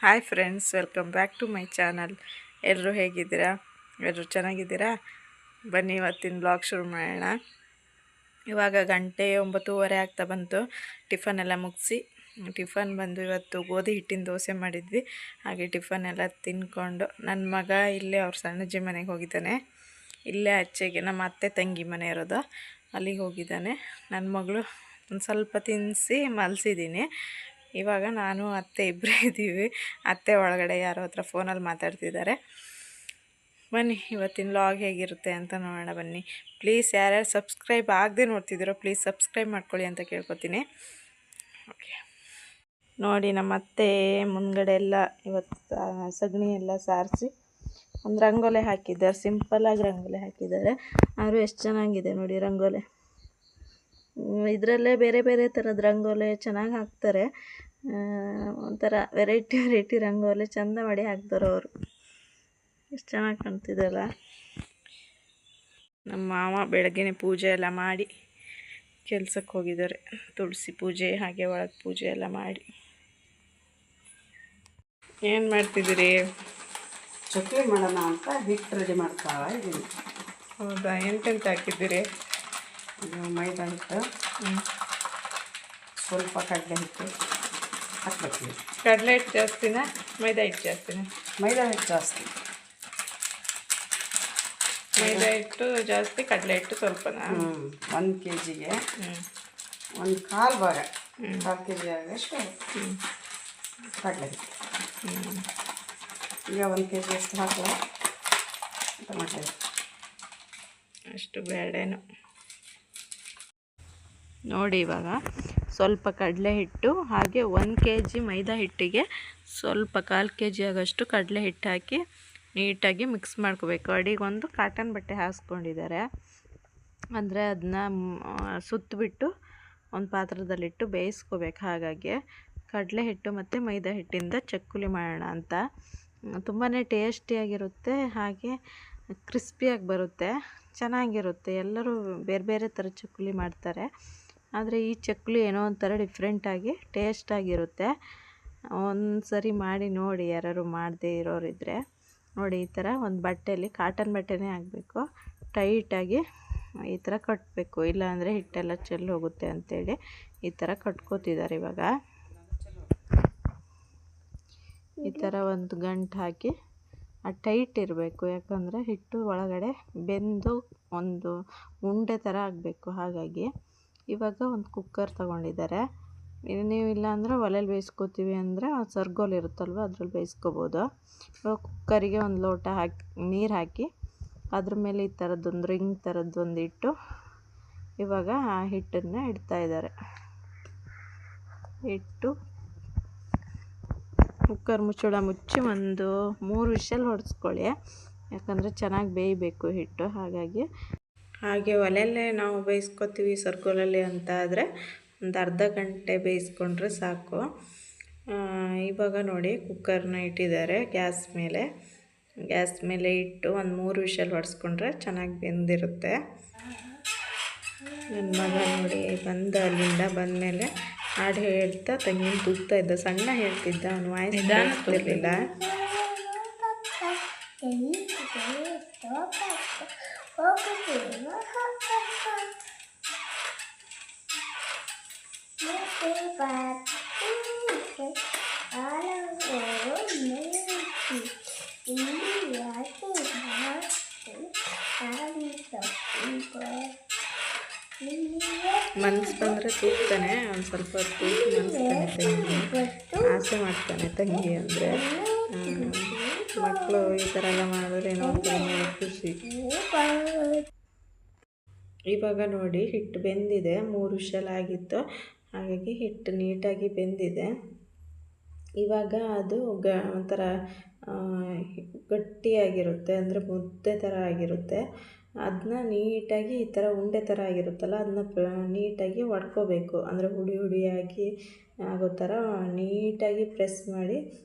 Hi friends, welcome back to my channel. ಎಲ್ಲರೂ ಹೇಗಿದ್ದೀರಾ? ಎಲ್ಲರೂ ಚೆನ್ನಾಗಿದ್ದೀರಾ? ಬನ್ನಿ ಇವತ್ತಿನ ಬ್ಲಾಗ್ ಶುರು ಮಾಡೋಣ. ಇವಾಗ ಗಂಟೆ 9:30 ಆಗ್ತಾ ಬಂತು. ಟಿಫನ್ ಎಲ್ಲ ಮುಗಿಸಿ ಟಿಫನ್ ಬಂದು ಇವತ್ತು ಗೋಧಿ ಹಿಟ್ಟಿನ ದೋಸೆ ಮಾಡಿದ್ವಿ. ಹಾಗೆ ಟಿಫನ್ ಎಲ್ಲ ತಿಂದ್ಕೊಂಡು ನನ್ನ ಮಗ ಇಲ್ಲೇ ಅವ್ರ ಸಣ್ಣಜ್ಜಿ ಮನೆಗೆ ಹೋಗಿದ್ದಾನೆ. ಇಲ್ಲೇ ಆಚೆಗೆ ನಮ್ಮ ಅತ್ತೆ ತಂಗಿ ಮನೆ ಇರೋದು, ಅಲ್ಲಿಗೆ ಹೋಗಿದ್ದಾನೆ. ನನ್ನ ಮಗಳು ಒಂದು ಸ್ವಲ್ಪ ತಿನ್ನಿಸಿ ಮಲಸಿದ್ದೀನಿ. ಇವಾಗ ನಾನು ಅತ್ತೆ ಇಬ್ಬರೇ ಇದ್ದೀವಿ. ಅತ್ತೆ ಒಳಗಡೆ ಯಾರೋ ಹತ್ರ ಫೋನಲ್ಲಿ ಮಾತಾಡ್ತಿದ್ದಾರೆ. ಬನ್ನಿ ಇವತ್ತಿನ ಲಾಗ್ ಹೇಗಿರುತ್ತೆ ಅಂತ ನೋಡೋಣ. ಬನ್ನಿ. ಪ್ಲೀಸ್ ಯಾರ್ಯಾರು ಸಬ್ಸ್ಕ್ರೈಬ್ ಆಗದೆ ನೋಡ್ತಿದ್ದೀರೋ ಪ್ಲೀಸ್ ಸಬ್ಸ್ಕ್ರೈಬ್ ಮಾಡ್ಕೊಳ್ಳಿ ಅಂತ ಕೇಳ್ಕೊತೀನಿ. ಓಕೆ, ನೋಡಿ ನಮ್ಮ ಅತ್ತೆ ಮುಂದ್ಗಡೆ ಎಲ್ಲ ಇವತ್ತು ಸಗಣಿ ಎಲ್ಲ ಸಾರಿಸಿ ಒಂದು ರಂಗೋಲೆ ಹಾಕಿದ್ದಾರೆ. ಸಿಂಪಲ್ಲಾಗಿ ರಂಗೋಲೆ ಹಾಕಿದ್ದಾರೆ, ಆದರೂ ಎಷ್ಟು ಚೆನ್ನಾಗಿದೆ ನೋಡಿ ರಂಗೋಲೆ. ಇದರಲ್ಲೇ ಬೇರೆ ಬೇರೆ ಥರದ ರಂಗೋಲೆ ಚೆನ್ನಾಗಿ ಹಾಕ್ತಾರೆ. ಒಂಥರ ವೆರೈಟಿ ರಂಗೋಲೆ ಚೆಂದ ಮಾಡಿ ಹಾಕ್ತಾರೆ ಅವರು. ಎಷ್ಟು ಚೆನ್ನಾಗಿ ಕಾಣ್ತಿದೆಯಲ್ಲ. ನಮ್ಮ ಮಾವ ಬೆಳಗ್ಗೆನೇ ಪೂಜೆ ಎಲ್ಲ ಮಾಡಿ ಕೆಲಸಕ್ಕೆ ಹೋಗಿದ್ದಾರೆ. ತುಳಸಿ ಪೂಜೆ ಹಾಗೆ ಒಳಗೆ ಪೂಜೆ ಎಲ್ಲ ಮಾಡಿ. ಏನು ಮಾಡ್ತಿದ್ದೀರಿ? ಚಕ್ಲಿ ಮಾಡೋಣ ಅಂತ ಹಿಟ್ಟು ರೆಡಿ ಮಾಡ್ತಾ ಇದ್ದೀನಿ. ಹೌದಾ? ಎಂತೆಂತ ಹಾಕಿದ್ದೀರಿ? ಇದು ಮೈದಾ ಹಿಟ್ಟು, ಸ್ವಲ್ಪ ಕಡಲೆ ಹಿಟ್ಟು ಹಾಕ್ಬೇಕು. ಕಡಲೆ ಹಿಟ್ಟು ಜಾಸ್ತಿನಾ ಮೈದಾ ಹಿಟ್ಟು ಜಾಸ್ತಿನಾ? ಮೈದಾ ಹಿಟ್ಟು ಜಾಸ್ತಿ. ಮೈದಾ ಹಿಟ್ಟು ಜಾಸ್ತಿ, ಕಡಲೆ ಹಿಟ್ಟು ಸ್ವಲ್ಪನಾ? 1 kgಗೆ ಒಂದು ಕಾಲು ಭಾಗ, 1/4 kg ಆಗಷ್ಟು ಕಡಲೆ ಹಿಟ್ಟು. ಈಗ 1 kg ಅಷ್ಟು ಹಾಕುವ. ಟೊಮೆಟೊ ಅಷ್ಟು ಬೇಡೇನು. ನೋಡಿ ಇವಾಗ ಸ್ವಲ್ಪ ಕಡಲೆ ಹಿಟ್ಟು ಹಾಗೆ 1 kg ಮೈದಾ ಹಿಟ್ಟಿಗೆ ಸ್ವಲ್ಪ 1/4 kg ಆಗೋಷ್ಟು ಕಡಲೆ ಹಿಟ್ಟು ಹಾಕಿ ನೀಟಾಗಿ ಮಿಕ್ಸ್ ಮಾಡ್ಕೋಬೇಕು. ಅಡಿಗೆ ಒಂದು ಕಾಟನ್ ಬಟ್ಟೆ ಹಾಸ್ಕೊಂಡಿದ್ದಾರೆ, ಅಂದರೆ ಅದನ್ನ ಸುತ್ತಬಿಟ್ಟು ಒಂದು ಪಾತ್ರದಲ್ಲಿಟ್ಟು ಬೇಯಿಸ್ಕೋಬೇಕು. ಹಾಗಾಗಿ ಕಡಲೆ ಹಿಟ್ಟು ಮತ್ತು ಮೈದಾ ಹಿಟ್ಟಿಂದ ಚಕ್ಕುಲಿ ಮಾಡೋಣ ಅಂತ. ತುಂಬಾ ಟೇಸ್ಟಿಯಾಗಿರುತ್ತೆ, ಹಾಗೆ ಕ್ರಿಸ್ಪಿಯಾಗಿ ಬರುತ್ತೆ, ಚೆನ್ನಾಗಿರುತ್ತೆ. ಎಲ್ಲರೂ ಬೇರೆ ಬೇರೆ ಥರ ಚಕ್ಕುಲಿ ಮಾಡ್ತಾರೆ, ಆದರೆ ಈ ಚಕ್ಕುಲಿ ಏನೋ ಒಂಥರ ಡಿಫ್ರೆಂಟಾಗಿ ಟೇಸ್ಟಾಗಿರುತ್ತೆ. ಒಂದು ಸರಿ ಮಾಡಿ ನೋಡಿ, ಯಾರು ಮಾಡದೇ ಇರೋರಿದ್ದರೆ. ನೋಡಿ ಈ ಥರ ಒಂದು ಬಟ್ಟೆಯಲ್ಲಿ, ಕಾಟನ್ ಬಟ್ಟೆನೇ ಆಗಬೇಕು, ಟೈಟಾಗಿ ಈ ಥರ ಕಟ್ಟಬೇಕು, ಇಲ್ಲಾಂದರೆ ಹಿಟ್ಟೆಲ್ಲ ಚೆಲ್ಲಿ ಹೋಗುತ್ತೆ ಅಂಥೇಳಿ ಈ ಥರ ಕಟ್ಕೋತಿದ್ದಾರೆ. ಇವಾಗ ಈ ಥರ ಒಂದು ಗಂಟು ಹಾಕಿ ಟೈಟ್ ಇರಬೇಕು, ಯಾಕಂದರೆ ಹಿಟ್ಟು ಒಳಗಡೆ ಬೆಂದು ಒಂದು ಉಂಡೆ ಥರ ಆಗಬೇಕು. ಹಾಗಾಗಿ ಇವಾಗ ಒಂದು ಕುಕ್ಕರ್ ತೊಗೊಂಡಿದ್ದಾರೆ. ನೀವು ಇಲ್ಲಾಂದರೆ ಒಲೆಯಲ್ಲಿ ಬೇಯಿಸ್ಕೋತೀವಿ ಅಂದರೆ ಸರ್ಗೋಲ್ ಇರುತ್ತಲ್ವ ಅದ್ರಲ್ಲಿ ಬೇಯಿಸ್ಕೋಬೋದು. ಇವಾಗ ಕುಕ್ಕರಿಗೆ ಒಂದು ಲೋಟ ಹಾಕಿ ನೀರು ಹಾಕಿ ಅದ್ರ ಮೇಲೆ ಈ ಥರದ್ದೊಂದು ರಿಂಗ್ ಥರದ್ದೊಂದು ಇಟ್ಟು ಇವಾಗ ಆ ಹಿಟ್ಟನ್ನು ಇಡ್ತಾಯಿದ್ದಾರೆ. ಇಟ್ಟು ಕುಕ್ಕರ್ ಮುಚ್ಚಳ ಮುಚ್ಚಿ ಒಂದು 3 ವಿಷಲ್ ಹೊಡೆಸ್ಕೊಳ್ಳಿ, ಯಾಕಂದರೆ ಚೆನ್ನಾಗಿ ಬೇಯಬೇಕು ಹಿಟ್ಟು. ಹಾಗೆ ಒಲೆಯಲ್ಲೇ ನಾವು ಬೇಯಿಸ್ಕೊತೀವಿ ಸರ್ಕೋಲಲ್ಲಿ ಅಂತ ಆದರೆ ಒಂದು ಅರ್ಧ ಗಂಟೆ ಬೇಯಿಸ್ಕೊಂಡ್ರೆ ಸಾಕು. ಇವಾಗ ನೋಡಿ ಕುಕ್ಕರ್ನ ಇಟ್ಟಿದ್ದಾರೆ ಗ್ಯಾಸ್ ಮೇಲೆ ಇಟ್ಟು ಒಂದು 3 ವಿಷಲ್ ಹೊಡೆಸ್ಕೊಂಡ್ರೆ ಚೆನ್ನಾಗಿ ಬೆಂದಿರುತ್ತೆ. ನನ್ನ ಮಗ ನೋಡಿ ಅಲ್ಲಿಂದ ಬಂದಮೇಲೆ ಹಾಡು ಹೇಳ್ತಾ ತಂಗಿನ ತೂಗ್ತಾ ಇದ್ದ. ಸಣ್ಣ ಹೇಳ್ತಿದ್ದ, ಅವನು ವಾಯ್ಸ್ ನಿಧಾನಿಸ್ತಿರ್ಲಿಲ್ಲ. ಮನ್ಸು ಬಂದರೆ ತೂಗ್ತಾನೆ, ಒಂದು ಸ್ವಲ್ಪ ತೂಗಿ ಮನಸ್ತಾನೆ. ತಂಗಿ ಆಸೆ ಮಾಡ್ತಾನೆ ತಂಗಿ ಅಂದರೆ. ಮಕ್ಕಳು ಈ ಥರ ಎಲ್ಲ ಮಾಡಿದ್ರೆ ಏನೋ ಒಂಥರ ಖುಷಿ. ಇವಾಗ ನೋಡಿ ಹಿಟ್ಟು ಬೆಂದಿದೆ, 3 ವಿಷಲ್ ಆಗಿತ್ತು, ಹಾಗಾಗಿ ಹಿಟ್ಟು ನೀಟಾಗಿ ಬೆಂದಿದೆ. ಇವಾಗ ಅದು ಒಂಥರ ಗಟ್ಟಿಯಾಗಿರುತ್ತೆ, ಅಂದರೆ ಮುದ್ದೆ ಥರ ಆಗಿರುತ್ತೆ. ಅದನ್ನ ನೀಟಾಗಿ ಈ ಥರ ಉಂಡೆ ಥರ ಆಗಿರುತ್ತಲ್ಲ, ಅದನ್ನ ನೀಟಾಗಿ ಒಡ್ಕೋಬೇಕು. ಅಂದರೆ ಹುಡಿಯಾಗಿ ಆಗೋ ಥರ ನೀಟಾಗಿ ಪ್ರೆಸ್ ಮಾಡಿ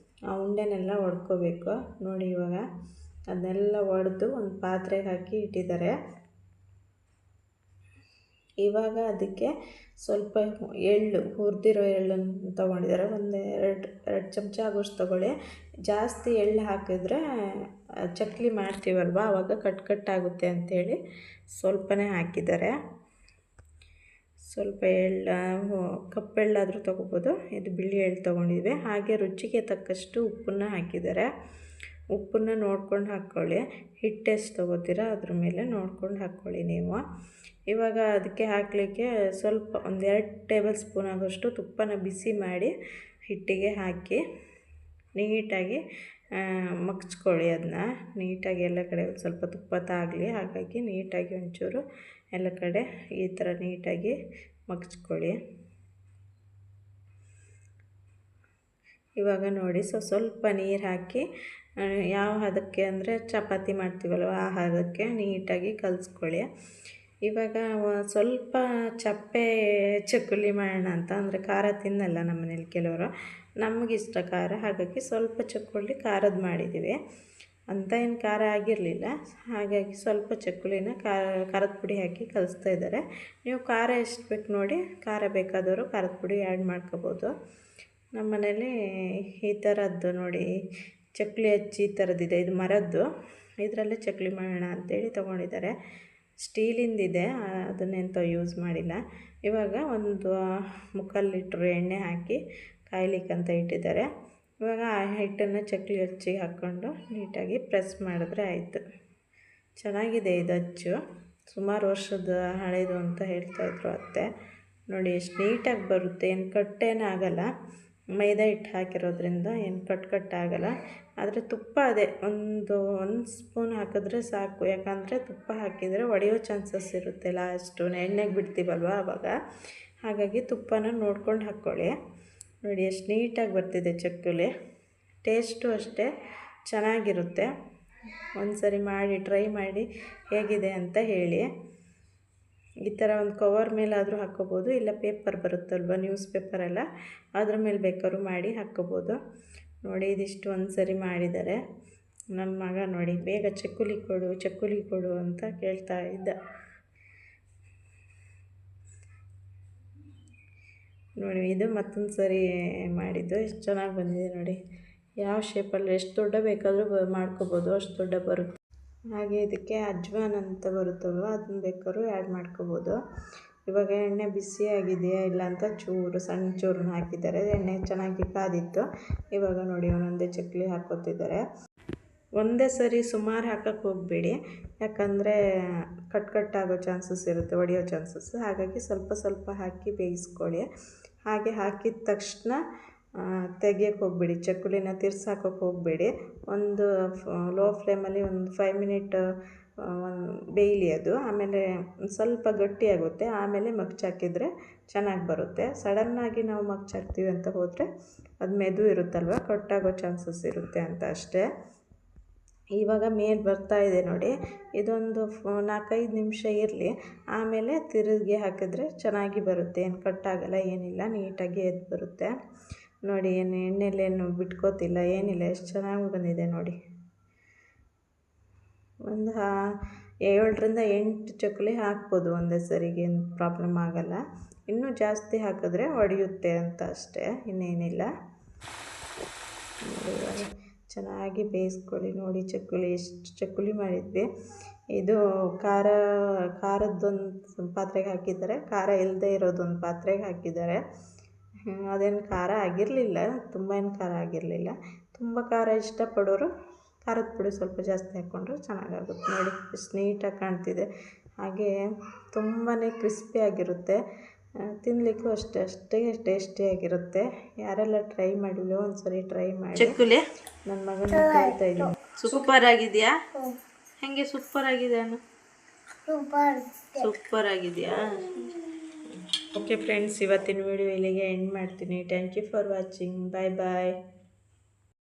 ಆ ಉಂಡೆನೆಲ್ಲ ಒಡ್ಕೋಬೇಕು. ನೋಡಿ ಇವಾಗ ಅದನ್ನೆಲ್ಲ ಒಡೆದು ಒಂದು ಪಾತ್ರೆಗೆ ಹಾಕಿ ಇಟ್ಟಿದ್ದಾರೆ. ಇವಾಗ ಅದಕ್ಕೆ ಸ್ವಲ್ಪ ಎಳ್ಳು, ಹುರಿದಿರೋ ಎಳ್ಳನ್ನು ತೊಗೊಂಡಿದ್ದಾರೆ. ಒಂದು ಎರಡು ಚಮಚ ಆಗೋಷ್ಟು ತೊಗೊಳ್ಳಿ. ಜಾಸ್ತಿ ಎಳ್ಳು ಹಾಕಿದ್ರೆ ಚಕ್ಲಿ ಮಾಡ್ತೀವಲ್ವ ಆವಾಗ ಕಟ್ಟಾಗುತ್ತೆ ಅಂಥೇಳಿ ಸ್ವಲ್ಪನೇ ಹಾಕಿದ್ದಾರೆ. ಸ್ವಲ್ಪ ಎಳ್ಳು, ಕಪ್ಪೆಳ್ಳಾದರೂ ತೊಗೋಬೋದು. ಇದು ಬಿಳಿ ಎಳ್ಳು ತೊಗೊಂಡಿದ್ವಿ. ಹಾಗೆ ರುಚಿಗೆ ತಕ್ಕಷ್ಟು ಉಪ್ಪನ್ನು ಹಾಕಿದ್ದಾರೆ. ಉಪ್ಪನ್ನು ನೋಡ್ಕೊಂಡು ಹಾಕ್ಕೊಳ್ಳಿ. ಹಿಟ್ಟು ಎಷ್ಟು ತೊಗೋತೀರಾ ಅದ್ರ ಮೇಲೆ ನೋಡ್ಕೊಂಡು ಹಾಕ್ಕೊಳ್ಳಿ ನೀವು. ಇವಾಗ ಅದಕ್ಕೆ ಹಾಕಲಿಕ್ಕೆ ಸ್ವಲ್ಪ 1-2 ಟೇಬಲ್ ಸ್ಪೂನ್ ಆಗೋಷ್ಟು ತುಪ್ಪನ ಬಿಸಿ ಮಾಡಿ ಹಿಟ್ಟಿಗೆ ಹಾಕಿ ನೀಟಾಗಿ ಮಗ್ಚ್ಕೊಳ್ಳಿ. ಅದನ್ನ ನೀಟಾಗಿ ಎಲ್ಲ ಕಡೆ ಸ್ವಲ್ಪ ತುಪ್ಪ ತಾಗಲಿ. ಹಾಗಾಗಿ ನೀಟಾಗಿ ಒಂಚೂರು ಎಲ್ಲ ಕಡೆ ಈ ಥರ ನೀಟಾಗಿ ಮಗ್ಚ್ಕೊಳ್ಳಿ. ಇವಾಗ ನೋಡಿ ಸ್ವಲ್ಪ ನೀರು ಹಾಕಿ ಯಾವ ಹದಕ್ಕೆ ಅಂದರೆ ಚಪಾತಿ ಮಾಡ್ತೀವಲ್ವ ಆ ಹದಕ್ಕೆ ನೀಟಾಗಿ ಕಲಿಸ್ಕೊಳ್ಳಿ. ಇವಾಗ ಸ್ವಲ್ಪ ಚಪ್ಪೆ ಚಕ್ಕುಲಿ ಮಾಡೋಣ ಅಂತ, ಅಂದರೆ ಖಾರ ತಿನ್ನಲ್ಲ ನಮ್ಮ ಮನೇಲಿ ಕೆಲವರು, ನಮಗಿಷ್ಟ ಖಾರ, ಹಾಗಾಗಿ ಸ್ವಲ್ಪ ಚಕ್ಕುಲಿ ಖಾರದ್ದು ಮಾಡಿದ್ದೀವಿ. ಅಂತ ಏನು ಖಾರ ಆಗಿರಲಿಲ್ಲ, ಹಾಗಾಗಿ ಸ್ವಲ್ಪ ಚಕ್ಕುಲಿನ ಖಾರದ ಪುಡಿ ಹಾಕಿ ಕಲಿಸ್ತಾ ಇದ್ದಾರೆ. ನೀವು ಖಾರ ಎಷ್ಟು ಬೇಕು ನೋಡಿ, ಖಾರ ಬೇಕಾದವರು ಖಾರದ ಪುಡಿ ಆ್ಯಡ್ ಮಾಡ್ಕೋಬೋದು. ನಮ್ಮ ಮನೇಲಿ ಈ ಥರದ್ದು ನೋಡಿ ಚಕ್ಕುಲಿ ಹಚ್ಚಿ ಈ ಥರದ್ದಿದೆ. ಇದು ಮರದ್ದು, ಇದರಲ್ಲೇ ಚಕ್ಕುಲಿ ಮಾಡೋಣ ಅಂಥೇಳಿ ತೊಗೊಂಡಿದ್ದಾರೆ. ಸ್ಟೀಲಿಂದಿದೆ, ಅದನ್ನೆಂತ ಯೂಸ್ ಮಾಡಿಲ್ಲ. ಇವಾಗ ಒಂದು 3/4 ಲೀಟ್ರ್ ಎಣ್ಣೆ ಹಾಕಿ ಕಾಯ್ಲಿಕ್ಕಂತ ಇಟ್ಟಿದ್ದಾರೆ. ಇವಾಗ ಆ ಹಿಟ್ಟನ್ನು ಚಕ್ಕುಲಿ ಹಚ್ಚಿಗೆ ಹಾಕ್ಕೊಂಡು ನೀಟಾಗಿ ಪ್ರೆಸ್ ಮಾಡಿದ್ರೆ ಆಯಿತು. ಚೆನ್ನಾಗಿದೆ ಇದು ಅಚ್ಚು, ಸುಮಾರು ವರ್ಷದ ಹಳೇದು ಅಂತ ಹೇಳ್ತಾಯಿದ್ರು ಅತ್ತೆ. ನೋಡಿ ಎಷ್ಟು ನೀಟಾಗಿ ಬರುತ್ತೆ, ಏನು ಕಟ್ಟೇನೂ ಆಗಲ್ಲ. ಮೈದಾ ಹಿಟ್ಟು ಹಾಕಿರೋದ್ರಿಂದ ಏನು ಕಟ್ಟಾಗಲ್ಲ. ಆದರೆ ತುಪ್ಪ ಅದೇ ಒಂದು ಸ್ಪೂನ್ ಹಾಕಿದ್ರೆ ಸಾಕು, ಯಾಕಂದರೆ ತುಪ್ಪ ಹಾಕಿದರೆ ಒಡೆಯೋ ಚಾನ್ಸಸ್ ಇರುತ್ತೆ ಲಾಸ್ಟು, ಎಣ್ಣೆಗೆ ಬಿಡ್ತೀವಲ್ವ ಆವಾಗ. ಹಾಗಾಗಿ ತುಪ್ಪನ ನೋಡ್ಕೊಂಡು ಹಾಕ್ಕೊಳ್ಳಿ. ನೋಡಿ ಎಷ್ಟು ನೀಟಾಗಿ ಬರ್ತಿದೆ ಚಕ್ಕುಲಿ. ಟೇಸ್ಟು ಅಷ್ಟೇ ಚೆನ್ನಾಗಿರುತ್ತೆ. ಒಂದು ಸರಿ ಮಾಡಿ ಟ್ರೈ ಮಾಡಿ ಹೇಗಿದೆ ಅಂತ ಹೇಳಿ. ಈ ಥರ ಒಂದು ಕವರ್ ಮೇಲಾದರೂ ಹಾಕ್ಕೋಬೋದು, ಇಲ್ಲ ಪೇಪರ್ ಬರುತ್ತಲ್ವ ನ್ಯೂಸ್ ಪೇಪರೆಲ್ಲ, ಅದ್ರ ಮೇಲೆ ಬೇಕಾದ್ರೂ ಮಾಡಿ ಹಾಕ್ಕೋಬೋದು. ನೋಡಿ ಇದಿಷ್ಟು ಒಂದು ಸರಿ ಮಾಡಿದ್ದಾರೆ. ನನ್ನ ಮಗ ನೋಡಿ ಬೇಗ ಚಕ್ಕುಲಿ ಕೊಡು ಅಂತ ಕೇಳ್ತಾ ಇದ್ದ. ನೋಡಿ ಇದು ಮತ್ತೊಂದು ಸರಿ ಮಾಡಿದ್ದು, ಎಷ್ಟು ಚೆನ್ನಾಗಿ ಬಂದಿದೆ ನೋಡಿ. ಯಾವ ಶೇಪಲ್ಲಿ ಎಷ್ಟು ದೊಡ್ಡ ಬೇಕಾದರೂ ಮಾಡ್ಕೋಬೋದು, ಅಷ್ಟು ದೊಡ್ಡ ಬರುತ್ತೆ. ಹಾಗೆ ಇದಕ್ಕೆ ಅಜ್ವಾನ್ ಅಂತ ಬರುತ್ತಲ್ವ, ಅದನ್ನ ಬೇಕಾದ್ರೂ ಆ್ಯಡ್ ಮಾಡ್ಕೋಬೋದು. ಇವಾಗ ಎಣ್ಣೆ ಬಿಸಿಯಾಗಿದೆಯಾ ಇಲ್ಲ ಅಂತ ಸಣ್ಣ ಚೂರನ್ನ ಹಾಕಿದ್ದಾರೆ. ಎಣ್ಣೆ ಚೆನ್ನಾಗಿ ಕಾದಿತ್ತು. ಇವಾಗ ನೋಡಿ ಒಂದೊಂದೇ ಚಕ್ಕುಲಿ ಹಾಕ್ಕೊತಿದ್ದಾರೆ. ಒಂದೇ ಸರಿ ಸುಮಾರು ಹಾಕಕ್ಕೆ ಹೋಗಬೇಡಿ, ಯಾಕಂದರೆ ಕಟ್ಟಾಗೋ ಚಾನ್ಸಸ್ ಇರುತ್ತೆ, ಒಡೆಯೋ ಚಾನ್ಸಸ್. ಹಾಗಾಗಿ ಸ್ವಲ್ಪ ಹಾಕಿ ಬೇಯಿಸ್ಕೊಳ್ಳಿ. ಹಾಗೆ ಹಾಕಿದ ತಕ್ಷಣ ತೆಗಿಯೋಕ್ಕೆ ಹೋಗಬೇಡಿ, ಚಕ್ಕುಲಿನ ತಿರ್ಸಾಕೋಕ್ಕೆ ಹೋಗಬೇಡಿ. ಒಂದು ಲೋ ಫ್ಲೇಮಲ್ಲಿ ಒಂದು 5 ಮಿನಿಟ್ ಬೇಯಲಿ ಅದು. ಆಮೇಲೆ ಸ್ವಲ್ಪ ಗಟ್ಟಿಯಾಗುತ್ತೆ, ಆಮೇಲೆ ಮಗ್ಚಾಕಿದ್ರೆ ಚೆನ್ನಾಗಿ ಬರುತ್ತೆ. ಸಡನ್ನಾಗಿ ನಾವು ಮಗ್ಚಾಕ್ತೀವಿ ಅಂತ ಹೋದರೆ ಅದು ಮೆದು ಇರುತ್ತಲ್ವ, ಕಟ್ಟಾಗೋ ಚಾನ್ಸಸ್ ಇರುತ್ತೆ ಅಂತ ಅಷ್ಟೇ. ಇವಾಗ ಮೇಲೆ ಬರ್ತಾ ಇದೆ ನೋಡಿ. ಇದೊಂದು 4-5 ನಿಮಿಷ ಇರಲಿ, ಆಮೇಲೆ ತಿರುಗಿ ಹಾಕಿದ್ರೆ ಚೆನ್ನಾಗಿ ಬರುತ್ತೆ. ಏನು ಕಟ್ಟಾಗಲ್ಲ, ಏನಿಲ್ಲ, ನೀಟಾಗಿ ಎದ್ದು ಬರುತ್ತೆ. ನೋಡಿ ಏನು ಎಣ್ಣೆಲೇನು ಬಿಟ್ಕೋತಿಲ್ಲ, ಏನಿಲ್ಲ, ಎಷ್ಟು ಚೆನ್ನಾಗಿ ಬಂದಿದೆ ನೋಡಿ. ಒಂದು 7-8 ಚಕ್ಕುಲಿ ಹಾಕ್ಬೋದು ಒಂದೇ ಸರಿಗೆ, ಏನು ಪ್ರಾಬ್ಲಮ್ ಆಗಲ್ಲ. ಇನ್ನೂ ಜಾಸ್ತಿ ಹಾಕಿದ್ರೆ ಒಡೆಯುತ್ತೆ ಅಂತ ಅಷ್ಟೇ, ಇನ್ನೇನಿಲ್ಲ. ಚೆನ್ನಾಗಿ ಬೇಯಿಸ್ಕೊಳ್ಳಿ. ನೋಡಿ ಚಕ್ಕುಲಿ ಎಷ್ಟು ಚಕ್ಕುಲಿ ಮಾಡಿದ್ವಿ. ಇದು ಖಾರದ್ದೊಂದು ಪಾತ್ರೆಗೆ ಹಾಕಿದ್ದಾರೆ, ಖಾರ ಇಲ್ಲದೆ ಇರೋದೊಂದು ಪಾತ್ರೆಗೆ ಹಾಕಿದ್ದಾರೆ. ಅದೇನು ಖಾರ ಆಗಿರಲಿಲ್ಲ, ತುಂಬ ಏನು ಖಾರ ಆಗಿರಲಿಲ್ಲ. ತುಂಬ ಖಾರ ಇಷ್ಟಪಡೋರು ಖಾರದ ಪುಡಿ ಸ್ವಲ್ಪ ಜಾಸ್ತಿ ಹಾಕ್ಕೊಂಡ್ರೆ ಚೆನ್ನಾಗಾಗುತ್ತೆ. ನೋಡಿ ಎಷ್ಟು ನೀಟಾಗಿ ಕಾಣ್ತಿದೆ. ಹಾಗೆ ತುಂಬಾ ಕ್ರಿಸ್ಪಿಯಾಗಿರುತ್ತೆ, ತಿನ್ನಲಿಕ್ಕೂ ಅಷ್ಟೇ ಟೇಸ್ಟಿಯಾಗಿರುತ್ತೆ. ಯಾರೆಲ್ಲ ಟ್ರೈ ಮಾಡಿಲ್ಲೋ ಒಂದು ಸರಿ ಟ್ರೈ ಮಾಡಿ. ಚಕ್ಕುಲಿ ನನ್ನ ಮಗನ ಕೇಳ್ತಾ ಇದ್ದೀನಿ, ಸೂಪರ್ ಆಗಿದೆಯಾ? ಹೆಂಗೆ ಸೂಪರ್ ಆಗಿದೆ ಅಣ್ಣ? ಸೂಪರ್ ಆಗಿದೆಯಾ? ಓಕೆ ಫ್ರೆಂಡ್ಸ್, ಇವತ್ತಿನ ವಿಡಿಯೋ ಇಲ್ಲಿಗೆ ಎಂಡ್ ಮಾಡ್ತೀನಿ. Thank you for watching. Bye bye.